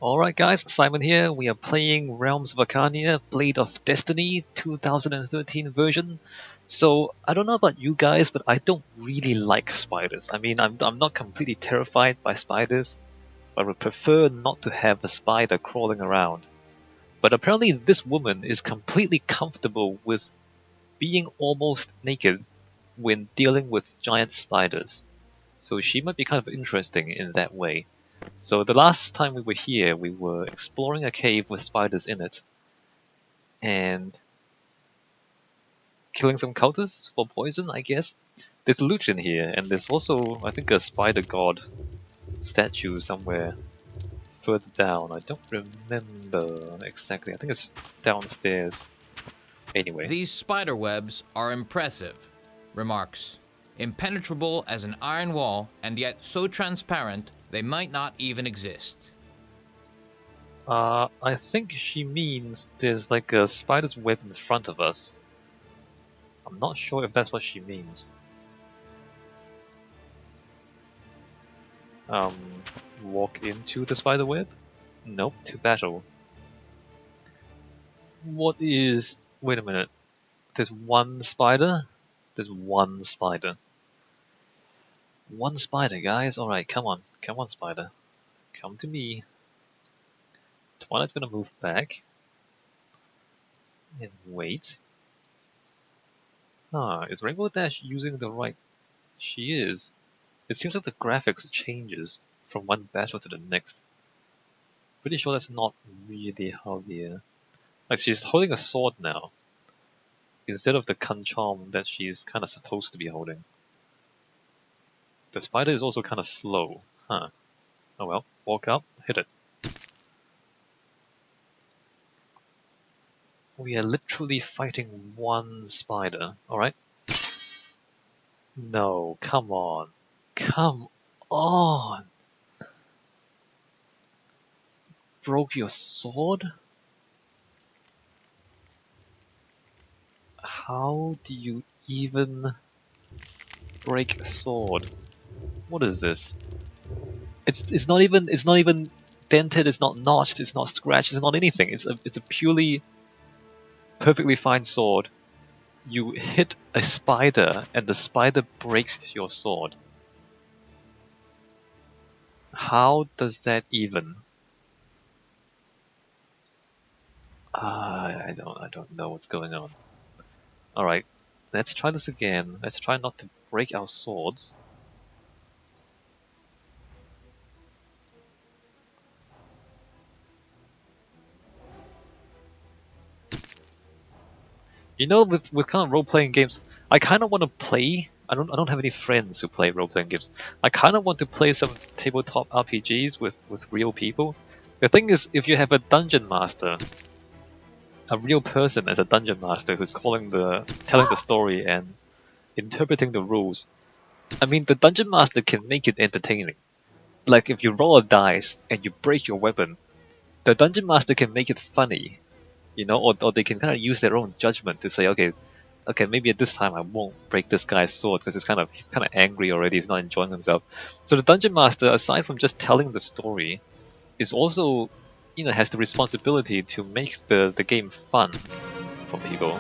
Alright guys, Simon here. We are playing Realms of Arkania, Blade of Destiny 2013 version. So, I don't know about you guys, but I don't really like spiders. I mean, I'm not completely terrified by spiders, but I would prefer not to have a spider crawling around. But apparently this woman is completely comfortable with being almost naked when dealing with giant spiders. So she might be kind of interesting in that way. So the last time we were here, we were exploring a cave with spiders in it, and killing some cultists for poison, I guess. There's loot in here, and there's also, I think, a spider god statue somewhere further down. I don't remember exactly. I think it's downstairs. Anyway. These spider webs are impressive, remarks. Impenetrable as an iron wall, and yet so transparent they might not even exist. I think she means there's like a spider's web in front of us. I'm not sure if that's what she means. Walk into the spider web? Nope, to battle. What is... Wait a minute. There's one spider? There's one spider. One spider, guys. Alright, come on. Come on, spider. Come to me. Twilight's gonna move back. And wait. Ah, is Rainbow Dash using the right... She is. It seems like the graphics changes from one battle to the next. Pretty sure that's not really how the... Like, she's holding a sword now, instead of the Kanchom that she's kind of supposed to be holding. The spider is also kind of slow. Huh. Oh well, walk up, hit it. We are literally fighting one spider, alright? No, come on. Come on! Broke your sword? How do you even break a sword? What is this? It's not even dented, it's not notched, it's not scratched, it's not anything. It's a purely perfectly fine sword. You hit a spider and the spider breaks your sword. How does that even? I don't know what's going on. Alright, let's try this again. Let's try not to break our swords. You know, with kind of role-playing games, I kind of want to play. I don't have any friends who play role-playing games. I kind of want to play some tabletop RPGs with real people. The thing is, if you have a dungeon master, a real person as a dungeon master who's telling the story and interpreting the rules, I mean, the dungeon master can make it entertaining. Like if you roll a dice and you break your weapon, the dungeon master can make it funny. You know, or they can kind of use their own judgment to say, okay, maybe at this time I won't break this guy's sword because he's kind of angry already. He's not enjoying himself. So the dungeon master, aside from just telling the story, is also, you know, has the responsibility to make the game fun for people.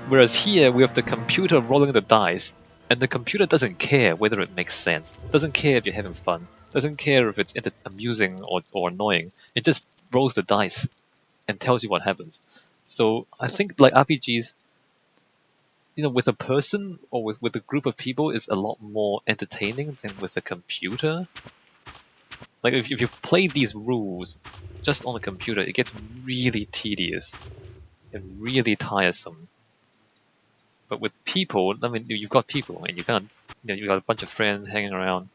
Whereas here we have the computer rolling the dice, and the computer doesn't care whether it makes sense. Doesn't care if you're having fun. Doesn't care if it's amusing or annoying. It just rolls the dice and tells you what happens. So I think like RPGs, you know, with a person or with a group of people is a lot more entertaining than with a computer. Like if you play these rules just on a computer, it gets really tedious and really tiresome. But with people, I mean, you've got people and you kind of, you know, you've got a bunch of friends hanging around,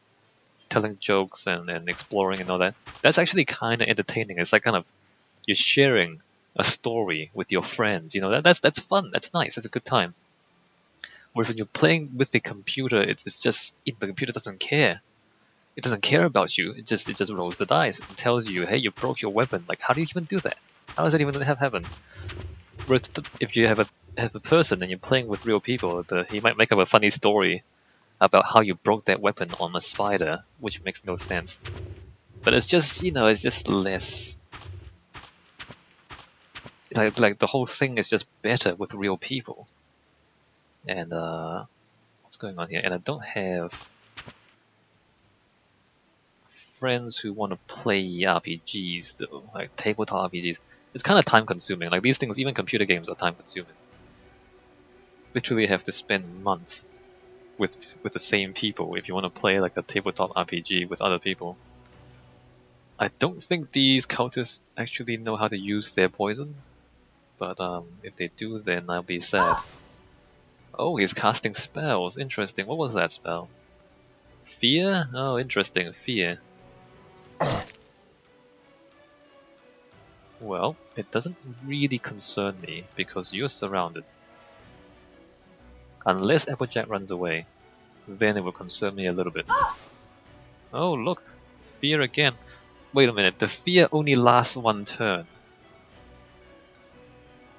telling jokes and exploring and all that. That's actually kind of entertaining. It's like kind of you're sharing a story with your friends, you know, that's fun, that's nice, that's a good time. Whereas when you're playing with the computer, it's just the computer doesn't care. It doesn't care about you. It just rolls the dice and tells you, hey, you broke your weapon. Like, how do you even do that? How does that even have happen? Whereas if you have a person and you're playing with real people, he might make up a funny story about how you broke that weapon on a spider, which makes no sense. But it's just, you know, it's just less. Like the whole thing is just better with real people. And what's going on here? And I don't have friends who want to play RPGs though, like tabletop RPGs. It's kind of time consuming. Like these things, even computer games are time consuming. Literally have to spend months with the same people if you want to play like a tabletop RPG with other people. I don't think these cultists actually know how to use their poison, but if they do, then I'll be sad. Oh, he's casting spells. Interesting. What was that spell? Fear? Oh, interesting. Fear. Well, it doesn't really concern me because you're surrounded. Unless Applejack runs away, then it will concern me a little bit. Oh, look. Fear again. Wait a minute. The fear only lasts one turn.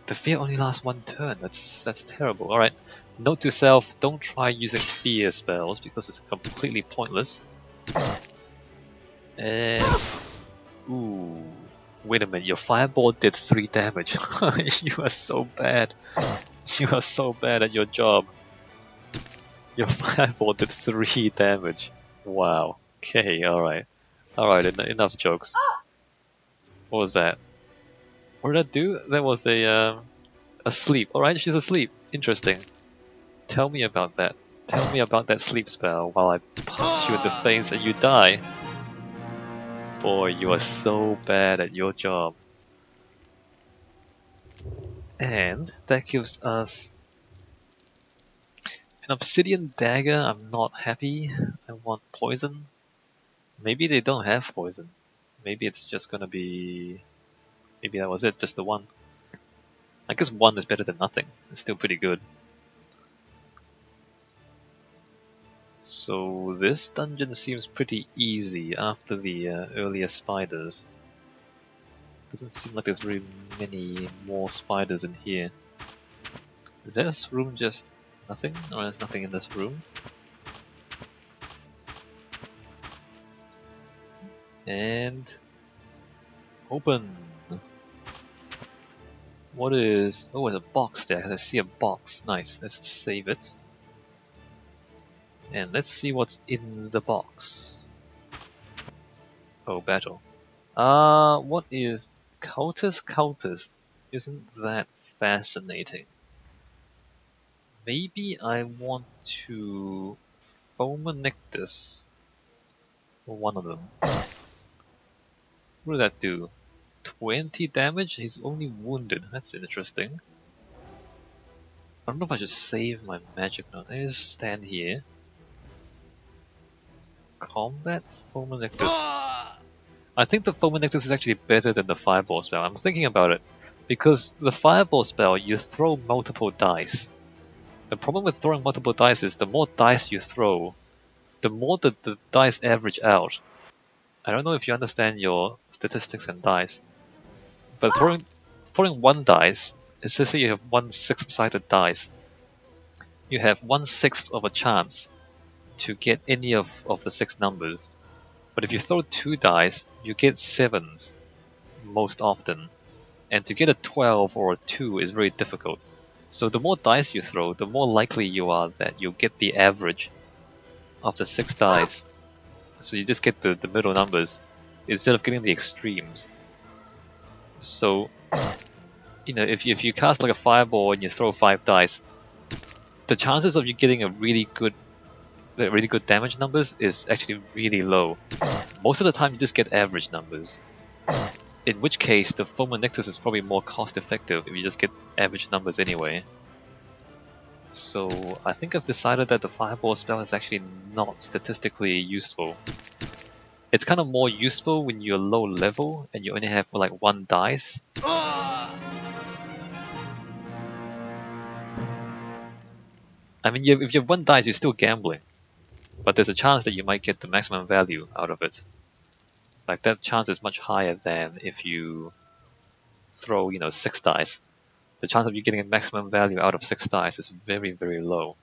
The fear only lasts one turn. That's terrible. Alright. Note to self, don't try using fear spells because it's completely pointless. And... ooh. Wait a minute, your fireball did 3 damage. You are so bad. You are so bad at your job. Your fireball did 3 damage. Wow. Okay, alright. Alright, enough jokes. What was that? What did that do? That was a sleep. Alright, she's asleep. Interesting. Tell me about that. Tell me about that sleep spell while I punch you in the face and you die. Boy, you are so bad at your job. And that gives us an obsidian dagger. I'm not happy. I want poison. Maybe they don't have poison. Maybe it's just gonna be... maybe that was it, just the one. I guess 1 is better than nothing. It's still pretty good. So this dungeon seems pretty easy after the earlier spiders. Doesn't seem like there's very many more spiders in here. Is this room just nothing? Or there's nothing in this room? And... open! What is... oh, there's a box there. I see a box. Nice. Let's save it. And let's see what's in the box. Oh, battle. What is Cultist? Isn't that fascinating? Maybe I want to Fomanictus for one of them. What did that do? 20 damage? He's only wounded. That's interesting. I don't know if I should save my magic now. Let me just stand here. Combat Fomanictus. I think the Fomanictus is actually better than the Fireball spell. I'm thinking about it. Because the Fireball spell, you throw multiple dice. The problem with throwing multiple dice is the more dice you throw, the more the dice average out. I don't know if you understand your statistics and dice. But throwing one dice, let's just say you have one 6-sided dice. You have 1/6 of a chance to get any of the 6 numbers. But if you throw 2 dice, you get 7s most often. And to get a 12 or a 2 is very difficult. So the more dice you throw, the more likely you are that you'll get the average of the 6 dice. So you just get the middle numbers instead of getting the extremes. So, you know, if you cast like a fireball and you throw 5 dice, the chances of you getting a really good damage numbers is actually really low. Most of the time you just get average numbers. In which case the Fomanictus is probably more cost effective if you just get average numbers anyway. So I think I've decided that the Fireball spell is actually not statistically useful. It's kind of more useful when you're low level and you only have like 1 dice. I mean, if you have 1 dice, you're still gambling. But there's a chance that you might get the maximum value out of it. Like, that chance is much higher than if you throw, 6 dice. The chance of you getting a maximum value out of 6 dice is very, very low.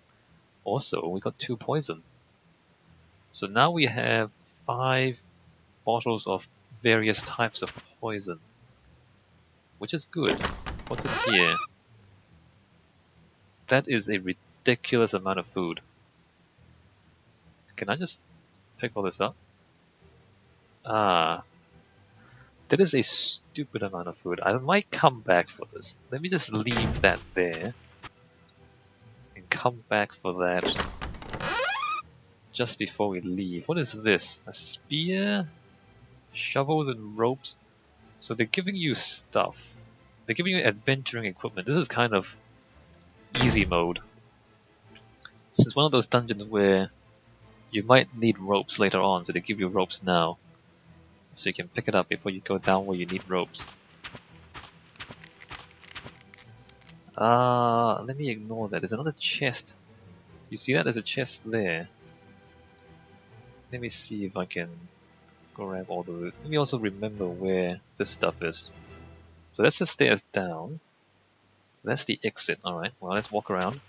Also, we got 2 poison. So now we have 5 bottles of various types of poison, which is good. What's in here? That is a ridiculous amount of food. Can I just pick all this up? Ah, that is a stupid amount of food. I might come back for this. Let me just leave that there and come back for that just before we leave. What is this? A spear? Shovels and ropes? So they're giving you stuff. They're giving you adventuring equipment. This is kind of easy mode. This is one of those dungeons where you might need ropes later on, so they give you ropes now. So you can pick it up before you go down where you need ropes. Let me ignore that. There's another chest. You see that? There's a chest there. Let me see if I can grab all the loot. Let me also remember where this stuff is. So that's the stairs down. That's the exit. Alright, well let's walk around.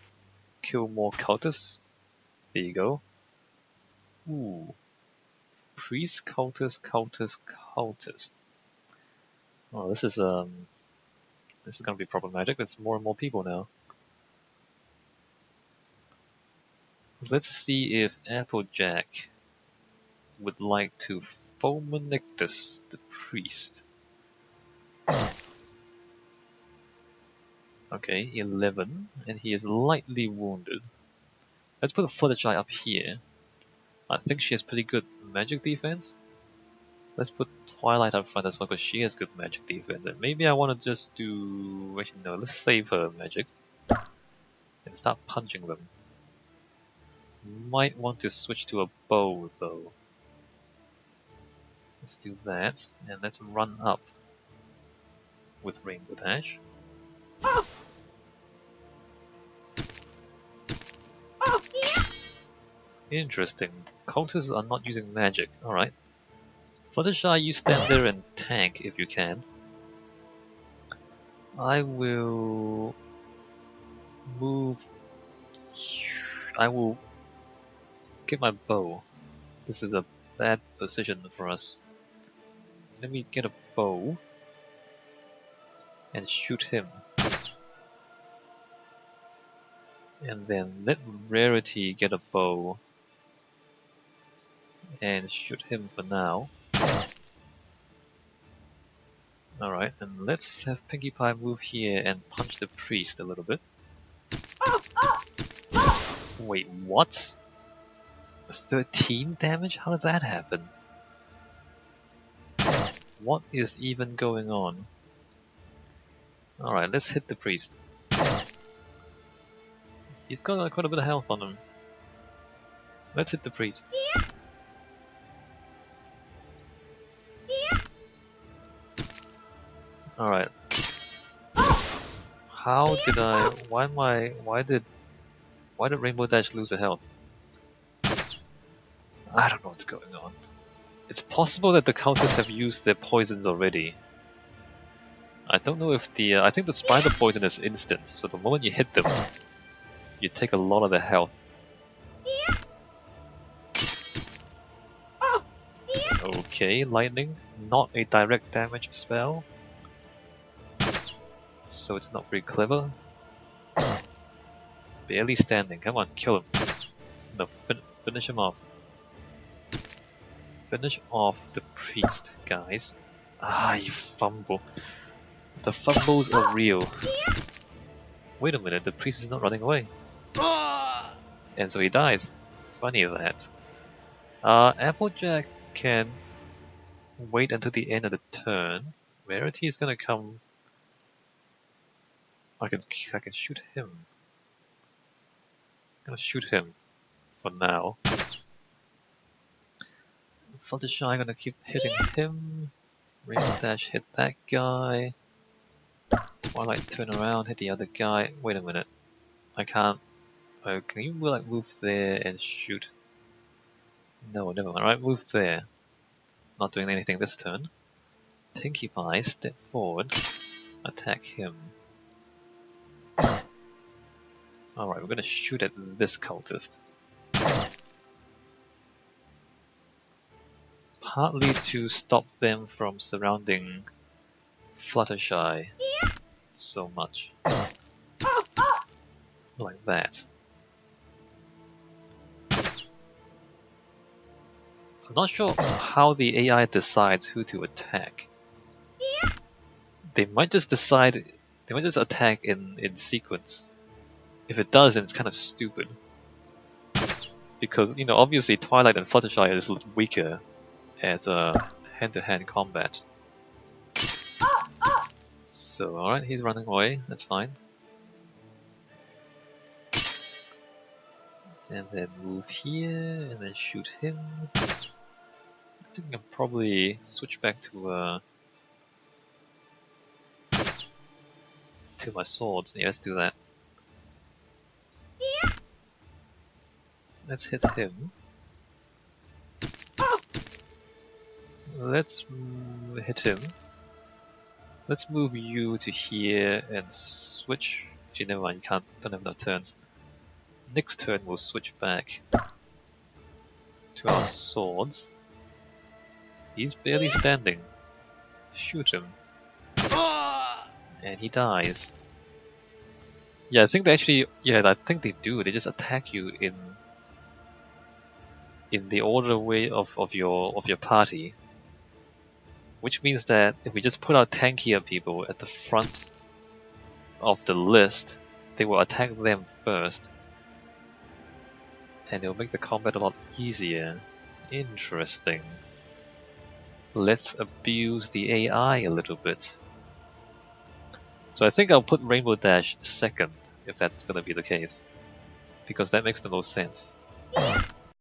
Kill more cultists. There you go. Ooh. Priest, cultist, cultist, cultist. Oh, this is gonna be problematic. There's more and more people now. Let's see if Applejack would like to Fulminictus the priest. Okay, 11, and he is lightly wounded. Let's put a Fluttershy up here. I think she has pretty good magic defense. Let's put Twilight up front as well because she has good magic defense. And maybe I want to just do... Actually no, let's save her magic and start punching them. Might want to switch to a bow though. Let's do that, and let's run up with Rainbow Dash. Interesting. Cultists are not using magic. Alright. Fluttershy, you stand there and tank if you can. I will move. I will get my bow. This is a bad position for us. Let me get a bow and shoot him. And then let Rarity get a bow and shoot him for now. Alright, and let's have Pinkie Pie move here and punch the priest a little bit. Wait, what? 13 damage? How did that happen? What is even going on? Alright, let's hit the priest. He's got quite a bit of health on him. Let's hit the priest. Alright. How did I... Why did Rainbow Dash lose a health? I don't know what's going on. It's possible that the cultists have used their poisons already. I don't know if the... I think the spider poison is instant, so the moment you hit them, you take a lot of their health. Okay, lightning. Not a direct damage spell. So it's not very clever. Barely standing. Come on, kill him. No, finish him off. Finish off the priest, guys. Ah, you fumble. The fumbles are real. Wait a minute, the priest is not running away. And so he dies. Funny that. Applejack can wait until the end of the turn. Rarity is gonna come. I can shoot him. I'm gonna shoot him for now. Fluttershy gonna keep hitting him. Rainbow Dash hit that guy. Twilight turn around, hit the other guy. Wait a minute. I can't. Oh, can you like move there and shoot? No, never mind. Alright, move there. Not doing anything this turn. Pinkie Pie, step forward. Attack him. Alright, we're gonna shoot at this cultist. partly to stop them from surrounding Fluttershy so much. Like that. I'm not sure how the AI decides who to attack. They might just decide, they might just attack in sequence. If it does, then it's kind of stupid. Because, you know, obviously Twilight and Fluttershy is a little weaker at hand-to-hand combat. So, alright, he's running away, that's fine. And then move here, and then shoot him. I think I'll probably switch back to my swords. Yeah, let's do that. Let's hit him. Let's hit him. Let's move you to here and switch. Actually, never mind, don't have enough turns. Next turn we'll switch back to our swords. He's barely standing. Shoot him. And he dies. Yeah, I think they actually, I think they do. They just attack you in the order way of your party. Which means that if we just put our tankier people at the front of the list, they will attack them first. And it will make the combat a lot easier. Interesting. Let's abuse the AI a little bit. So I think I'll put Rainbow Dash second, if that's gonna be the case. Because that makes the most sense.